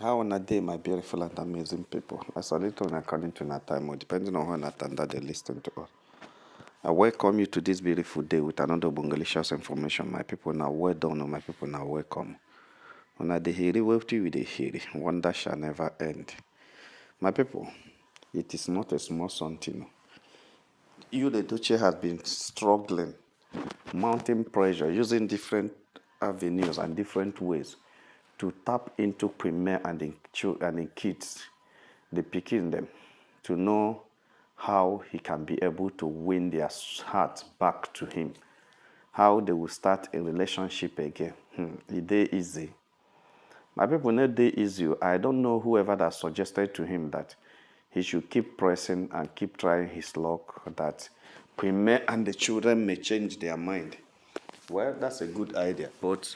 How on a day, my beautiful and amazing people? I salute you according to our time, or depending on when that they listen to us. I welcome you to this beautiful day with another Bungalicious information. My people now well done, my people now welcome. On a day here, wealthy with the here, wonder shall never end. My people, it is not a small something. Yul Edochie has been struggling, mounting pressure, using different avenues and different ways to tap into Premier and the kids, the picking them, to know how he can be able to win their heart back to him, how they will start a relationship again. It dey easy. My people, not day easy. I don't know whoever that suggested to him that he should keep pressing and keep trying his luck, that Premier and the children may change their mind. Well, that's a good idea, but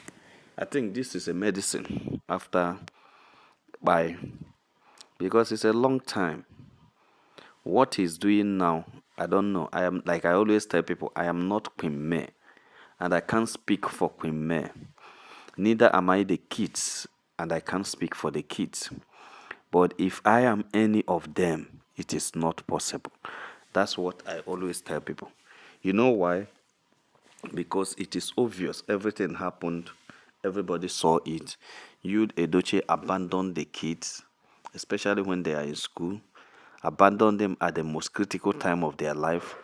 I think this is a medicine after by because it's a long time. What he's doing now, I don't know. I am like I always tell people, I am not Queen May, and I can't speak for Queen May. Neither am I the kids, and I can't speak for the kids. But if I am any of them, it is not possible. That's what I always tell people. You know why? Because it is obvious everything happened, everybody saw it. Yul Edochie abandoned the kids, especially when they are in school, abandoned them at the most critical time of their life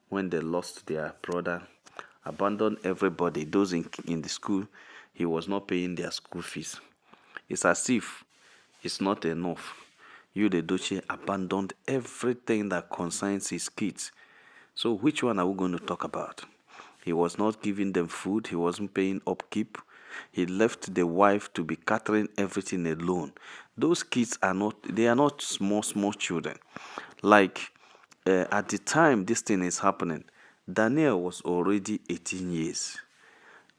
when they lost their brother, abandoned everybody, those in the school. He was not paying their school fees. It's as if it's not enough. Yul Edochie abandoned everything that concerns his kids. So which one are we going to talk about? He was not giving them food. He wasn't paying upkeep. He left the wife to be catering everything alone. Those kids are not small children. Like at the time this thing is happening, Daniel was already 18 years.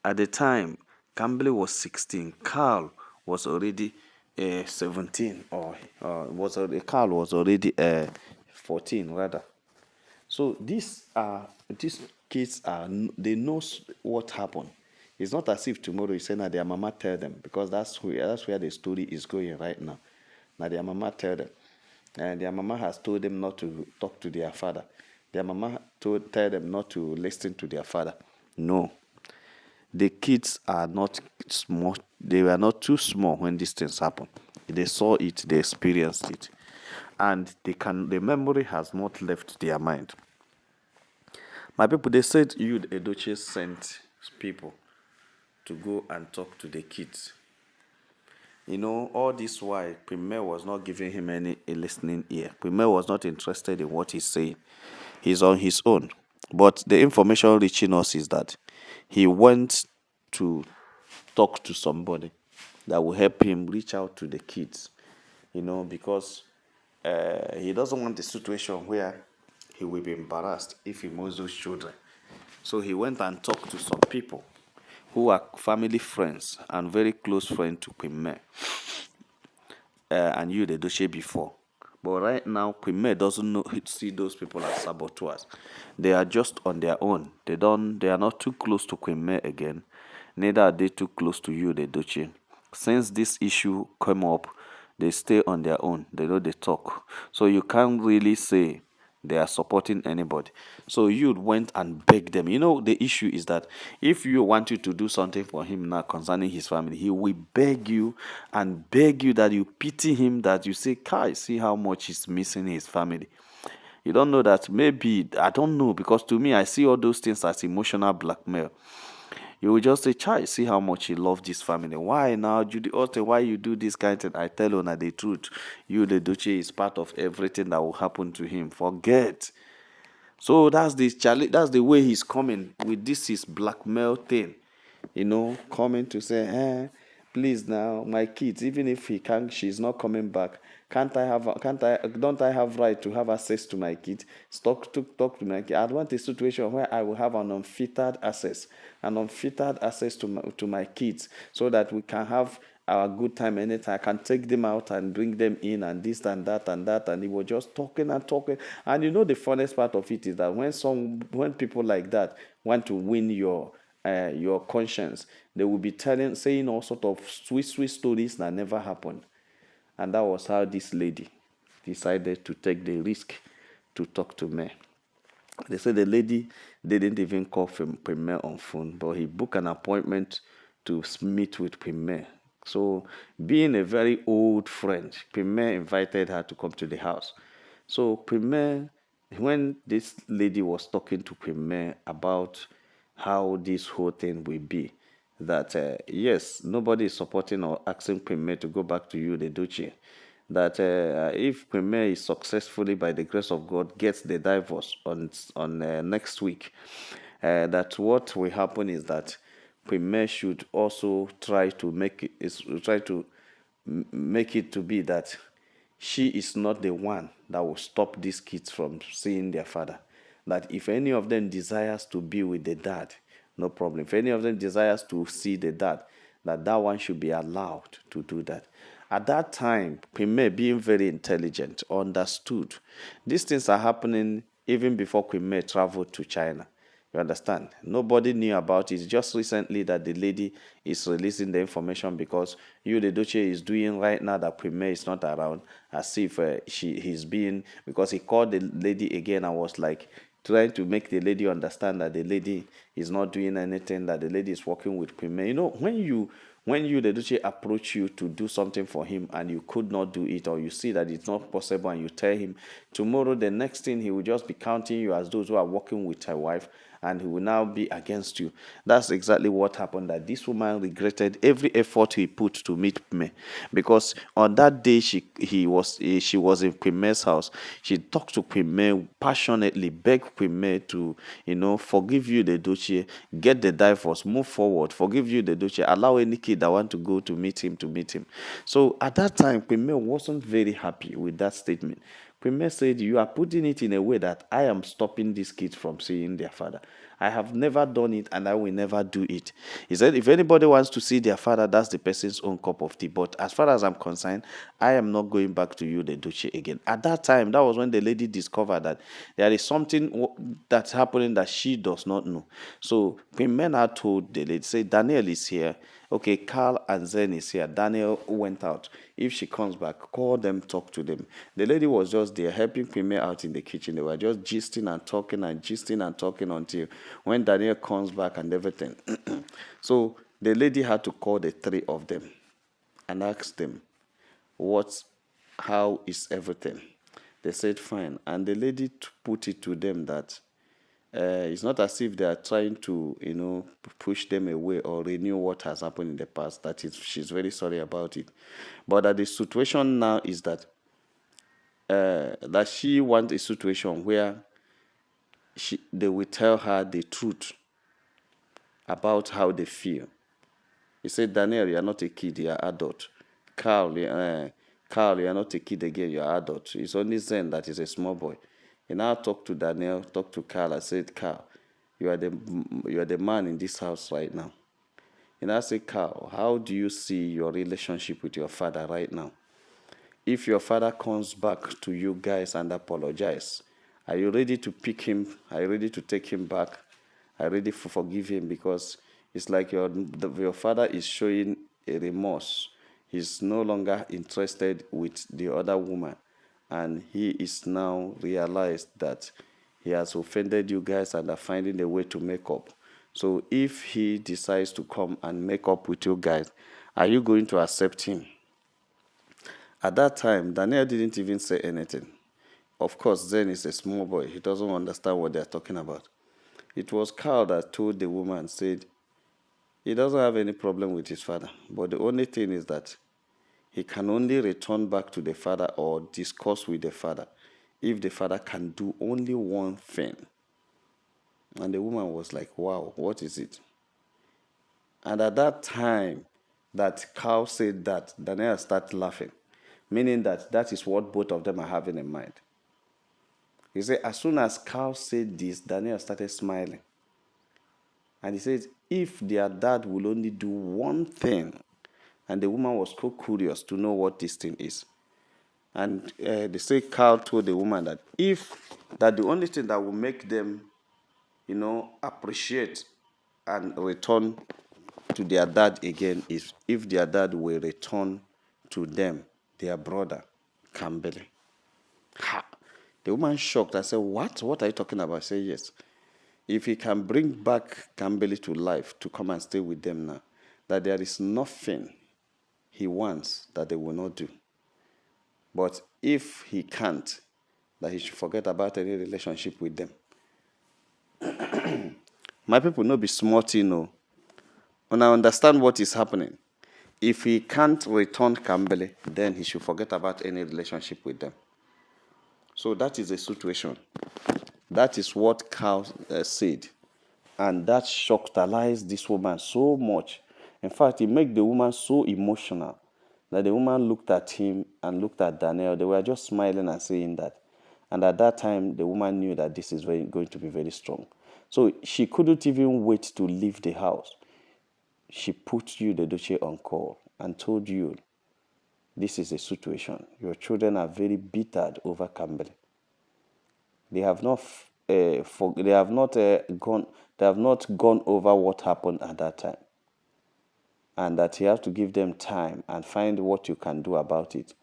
At the time, Campbell was 16. Carl was already 17, or Carl was already 14 rather. So these kids they know what happened. It's not as if tomorrow you say now their mama tell them, because that's where the story is going right now. Now their mama tell them, and their mama has told them not to talk to their father. Their mama tell them not to listen to their father. No, the kids are not small. They were not too small when these things happened. They saw it, they experienced it, and the memory has not left their mind. My people, they said Yul Edochie sent people to go and talk to the kids. You know, all this while, Premier was not giving him any a listening ear. Premier was not interested in what he's saying. He's on his own. But the information reaching us is that he went to talk to somebody that will help him reach out to the kids. You know, because he doesn't want the situation where he will be embarrassed if he moves those children. So he went and talked to some people who are family friends and very close friends to Queen May and Yul Edochie before. But right now, Queen May doesn't see those people as saboteurs. They are just on their own. They are not too close to Queen May again. Neither are they too close to Yul Edochie. Since this issue came up, they stay on their own. They talk. So you can't really say they are supporting anybody. So you went and begged them. You know, the issue is that if you want you to do something for him now concerning his family, he will beg you and beg you that you pity him, that you say, Kai, see how much he's missing his family. You don't know that maybe, I don't know, because to me, I see all those things as emotional blackmail. You will just say, Chai, see how much he loved this family. Why now, Judy Austin, why you do this kind of thing? I tell you now the truth. Yul Edochie is part of everything that will happen to him. Forget. So that's the way he's coming with this his blackmail thing. You know, coming to say, please now, my kids, even if she's not coming back, don't I have right to have access to my kids? Talk to my kids. I want a situation where I will have an unfettered access to my kids, so that we can have our good time anytime. I can take them out and bring them in and this and that and that. And he was just talking and talking. And you know, the funniest part of it is that when people like that want to win your conscience, they will be saying all sort of sweet stories that never happened. And that was how this lady decided to take the risk to talk to me. They said the lady didn't even call Premier on phone, but he booked an appointment to meet with Premier. So, being a very old friend, Premier invited her to come to the house. So, Premier, when this lady was talking to Premier about how this whole thing will be, that yes, nobody is supporting or asking Premier to go back to Yul Edochie, that if Premier is successfully, by the grace of God, gets the divorce on next week, that what will happen is that Premier should also try to make it to be that she is not the one that will stop these kids from seeing their father. That if any of them desires to be with the dad, no problem. If any of them desires to see the dad, that one should be allowed to do that. At that time, Kwame, being very intelligent, understood these things are happening even before Kwame traveled to China. You understand? Nobody knew about it. It's just recently that the lady is releasing the information because Yul Edochie is doing right now that Kwame is not around, as if he's being, because he called the lady again and was like trying to make the lady understand that the lady is not doing anything, that the lady is working with Kwame. You know, when you the Duce approach you to do something for him and you could not do it, or you see that it's not possible and you tell him, tomorrow the next thing he will just be counting you as those who are working with her wife, and he will now be against you. That's exactly what happened, that this woman regretted every effort he put to meet me, because on that day she was in Kweme's house. She talked to Kweme passionately, begged Kweme to, forgive Yul Edochie, get the divorce, move forward, forgive Yul Edochie, allow any kid that want to go to meet him. So at that time, Kweme wasn't very happy with that statement. Kweme said, you are putting it in a way that I am stopping these kids from seeing their father. I have never done it and I will never do it. He said, if anybody wants to see their father, that's the person's own cup of tea. But as far as I'm concerned, I am not going back to Yul Edochie again. At that time, that was when the lady discovered that there is something that's happening that she does not know. So when men are told the lady, say, Daniel is here. Okay, Carl and Zen is here. Daniel went out. If she comes back, call them, talk to them. The lady was just there helping Kwame out in the kitchen. They were just gisting and talking until when Daniel comes back and everything. So the lady had to call the three of them and ask them, how is everything? They said fine. And the lady put it to them that it's not as if they are trying to, push them away or renew what has happened in the past. She's very sorry about it. But that the situation now is that she wants a situation where they will tell her the truth about how they feel. He said, Daniel, you are not a kid, you are adult. Carl, you are not a kid again, you are adult. It's only Zen that is a small boy. He now talked to Daniel, talked to Carl. I said, Carl, you are the man in this house right now. He now said, Carl, how do you see your relationship with your father right now? If your father comes back to you guys and apologize, are you ready to pick him? Are you ready to take him back? Are you ready to forgive him? Because it's like your father is showing a remorse. He's no longer interested with the other woman. And he is now realized that he has offended you guys and are finding a way to make up. So if he decides to come and make up with you guys, are you going to accept him? At that time, Daniel didn't even say anything. Of course, Zen is a small boy. He doesn't understand what they're talking about. It was Carl that told the woman, said, he doesn't have any problem with his father. But the only thing is that he can only return back to the father or discuss with the father if the father can do only one thing. And the woman was like, wow, what is it? And at that time that Carl said that, Daniel started laughing, meaning that is what both of them are having in mind. He said, as soon as Carl said this, Daniel started smiling. And he said, if their dad will only do one thing, and the woman was so curious to know what this thing is. And they say Carl told the woman that the only thing that will make them, appreciate and return to their dad again is if their dad will return to them their brother, Kambele. Ha! The woman shocked. I said, what? What are you talking about? I said, yes. If he can bring back Kambele to life to come and stay with them now, that there is nothing he wants that they will not do. But if he can't, that he should forget about any relationship with them. My people, no be smart, When I understand what is happening, if he can't return Kambele, then he should forget about any relationship with them. So that is the situation. That is what Carl said. And that shocked this woman so much. In fact, it made the woman so emotional that the woman looked at him and looked at Daniel. They were just smiling and saying that. And at that time, the woman knew that this is going to be very strong. So she couldn't even wait to leave the house. She put Yul Edochie on call and told Yul, this is the situation. Your children are very bittered over Kambele. They have not gone over what happened at that time, and that you have to give them time and find what you can do about it,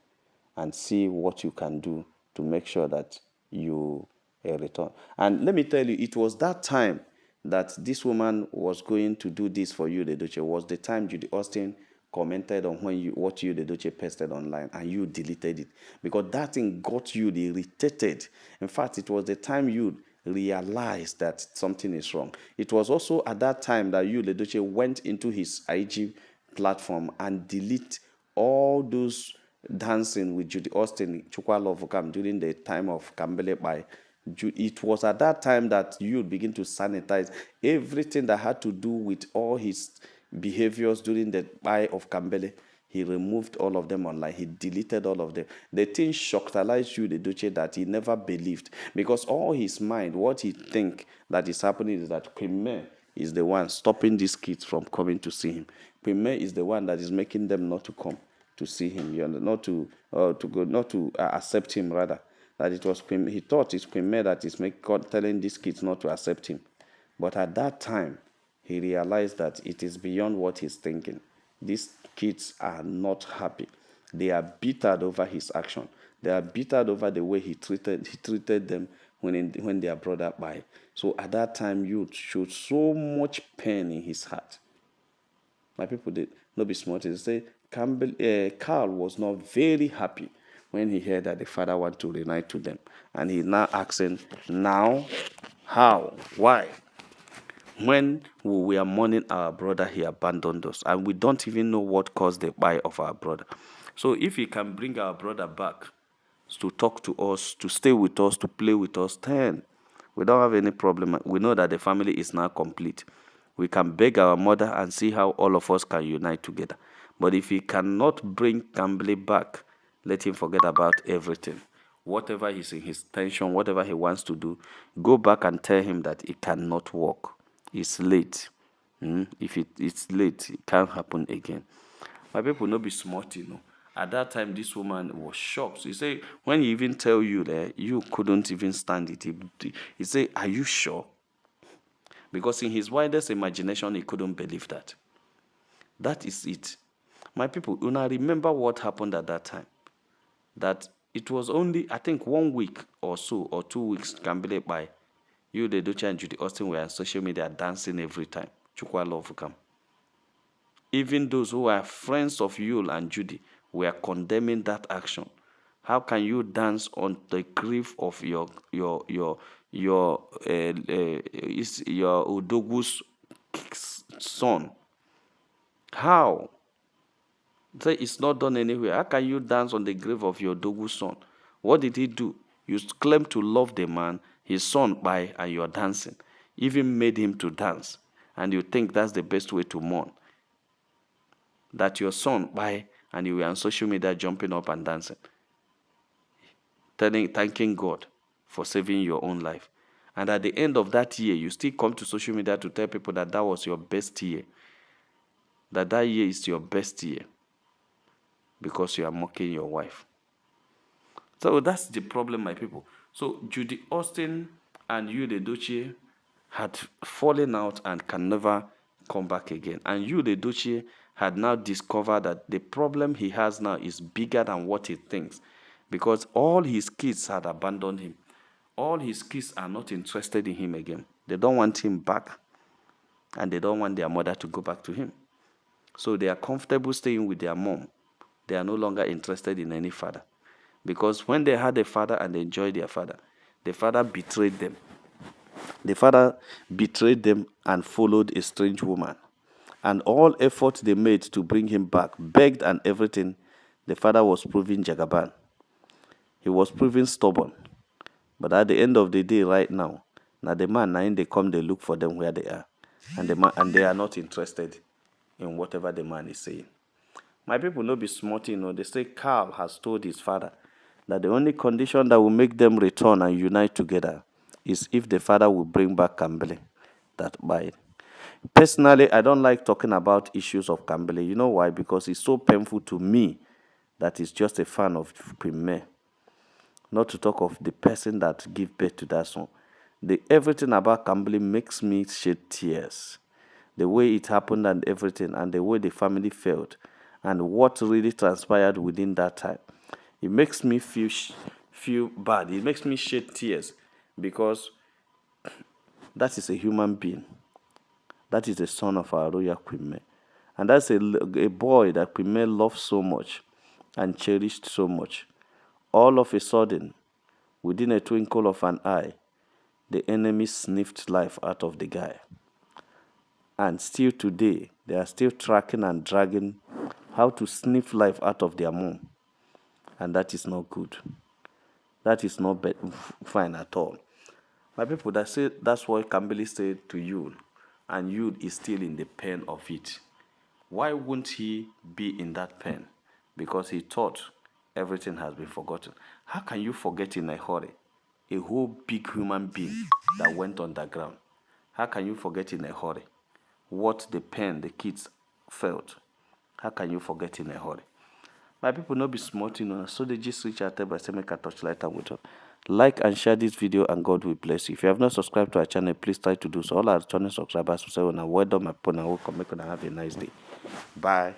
and see what you can do to make sure that you return. And let me tell you, it was that time that this woman was going to do this for Yul Edochie. Was the time Judy Austin commented on what Yul Edochie posted online, and you deleted it because that thing got you irritated. In fact, it was the time you realized that something is wrong. It was also at that time that Yul Edochie went into his IG platform and delete all those dancing with Judy Austin, Chukwa Lovokam during the time of Kambele by. It was at that time that you begin to sanitize everything that had to do with all his behaviors during the buy of Kambele. He removed all of them online. He deleted all of them. The thing shocked Yul Edochie that he never believed, because all his mind, what he think that is happening is that Premier is the one stopping these kids from coming to see him. Premier is the one that is making them not to come to see him, not to accept him rather. That it was he thought it's Premier that is God telling these kids not to accept him. But at that time, he realized that it is beyond what he's thinking. These kids are not happy. They are bittered over his action. They are bittered over the way he treated them when they are brought up by. So at that time, you showed so much pain in his heart. My people did not be smart. They say Carl was not very happy when he heard that the father wanted to reunite to them. And he now asking, now, how, why? When we were mourning our brother, he abandoned us. And we don't even know what caused the buy of our brother. So if he can bring our brother back to talk to us, to stay with us, to play with us, then we don't have any problem. We know that the family is now complete. We can beg our mother and see how all of us can unite together. But if he cannot bring Kambele back, let him forget about everything. Whatever is in his intention, whatever he wants to do, go back and tell him that it cannot work. It's late. If it's late, it can't happen again. My people not be smart, At that time, this woman was shocked. He said, when he even tell you that you couldn't even stand it, he said, are you sure? Because in his widest imagination, he couldn't believe that. That is it. My people, I remember what happened at that time. That it was only, I think, 1 week or so, or 2 weeks, Kambele by Yul Edochie and Judy Austin were on social media dancing every time. Chukwa love come. Even those who are friends of Yul and Judy were condemning that action. How can you dance on the grief of your Odogu's son? How? Say it's not done anywhere. How can you dance on the grave of your Odogu's son? What did he do? You claim to love the man, his son by, and you're dancing. Even made him to dance. And you think that's the best way to mourn. That your son by, and you were on social media jumping up and dancing. Thanking God for saving your own life. And at the end of that year, you still come to social media to tell people that that was your best year. That year is your best year. Because you are mocking your wife. So that's the problem, my people. So Judy Austin and Yul Edochie had fallen out and can never come back again. And Yul Edochie had now discovered that the problem he has now is bigger than what he thinks, because all his kids had abandoned him. All his kids are not interested in him again. They don't want him back, and they don't want their mother to go back to him. So they are comfortable staying with their mom. They are no longer interested in any father. Because when they had a father and they enjoyed their father, the father betrayed them. The father betrayed them and followed a strange woman. And all effort they made to bring him back, begged and everything, the father was proving Jagaban. He was proving stubborn. But at the end of the day, right now the man, now they come, they look for them where they are. And they are not interested in whatever the man is saying. My people no be smart, they say Carl has told his father that the only condition that will make them return and unite together is if the father will bring back Kambele. That by Personally, I don't like talking about issues of Kambele. You know why? Because it's so painful to me that is just a fan of Queen May. Not to talk of the person that gave birth to that son. Everything about Kambele makes me shed tears. The way it happened and everything, and the way the family felt, and what really transpired within that time. It makes me feel bad. It makes me shed tears, because that is a human being. That is the son of our royal Queen May. And that's a boy that Queen May loved so much and cherished so much. All of a sudden, within a twinkle of an eye, the enemy sniffed life out of the guy. And still today, they are still tracking and dragging how to sniff life out of their mom. And that is not good. That is not fine at all. My people, that's what Kambele said to Yul. And Yul is still in the pain of it. Why won't he be in that pain? Because he thought everything has been forgotten. How can you forget in a hurry a whole big human being that went underground? How can you forget in a hurry what the pain the kids felt? How can you forget in a hurry? My people no be smart, so they just reach out there by saying make a touch light and with us. Like and share this video and God will bless you. If you have not subscribed to our channel, please try to do so. All our returning subscribers will say, well done, my pona, welcome, make have a nice day. Bye.